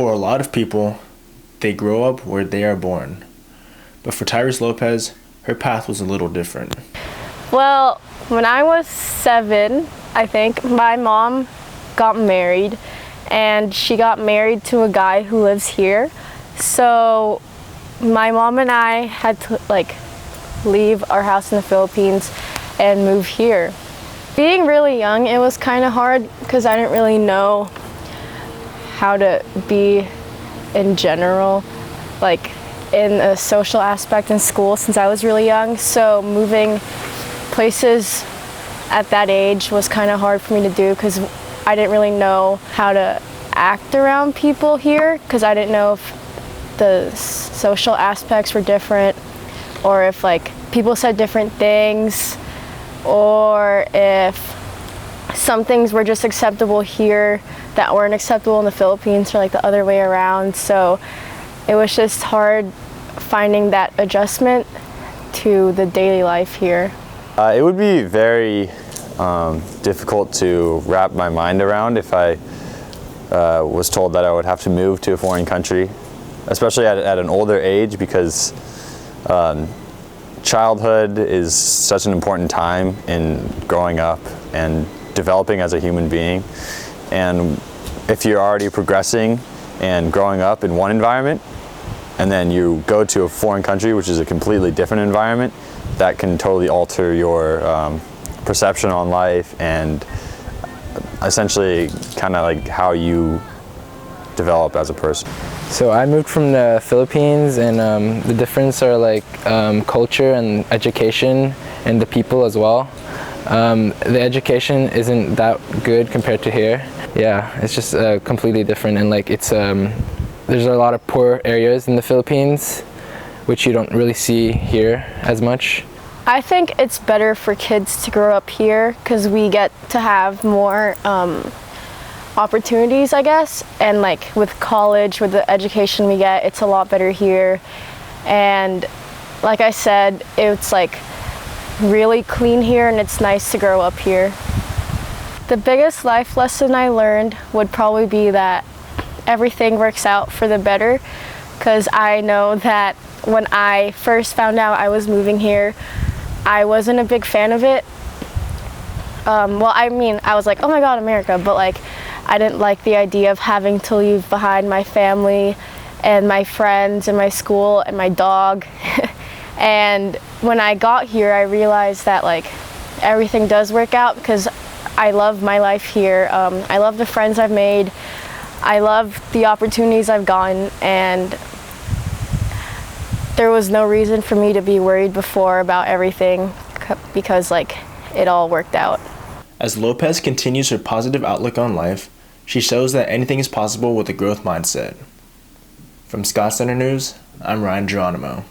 For a lot of people, they grow up where they are born. But for Tyrese Lopez, her path was a little different. Well, when I was 7, I think, my mom got married, and she got married to a guy who lives here. So my mom and I had to leave our house in the Philippines and move here. Being really young, it was kind of hard because I didn't really know how to be in general, like in a social aspect in school since I was really young. So moving places at that age was kind of hard for me to do because I didn't really know how to act around people here because I didn't know if the social aspects were different or if people said different things or if some things were just acceptable here that weren't acceptable in the Philippines or the other way around. So it was just hard finding that adjustment to the daily life here. It would be very difficult to wrap my mind around if I was told that I would have to move to a foreign country, especially at an older age, because childhood is such an important time in growing up and developing as a human being. And if you're already progressing and growing up in one environment, and then you go to a foreign country, which is a completely different environment, that can totally alter your perception on life and essentially kind of how you develop as a person. So I moved from the Philippines, and the difference are culture and education and the people as well. The education isn't that good compared to here. Yeah, it's just completely different, and there's a lot of poor areas in the Philippines, which you don't really see here as much. I think it's better for kids to grow up here because we get to have more opportunities, I guess, and with college, with the education we get, it's a lot better here. And like I said, it's really clean here, and it's nice to grow up here. The biggest life lesson I learned would probably be that everything works out for the better, because I know that when I first found out I was moving here, I wasn't a big fan of it. I was oh my God, America, but I didn't like the idea of having to leave behind my family and my friends and my school and my dog. And when I got here, I realized that everything does work out because I love my life here. I love the friends I've made. I love the opportunities I've gotten, and there was no reason for me to be worried before about everything because it all worked out. As Lopez continues her positive outlook on life, she shows that anything is possible with a growth mindset. From Scott Center News, I'm Ryan Geronimo.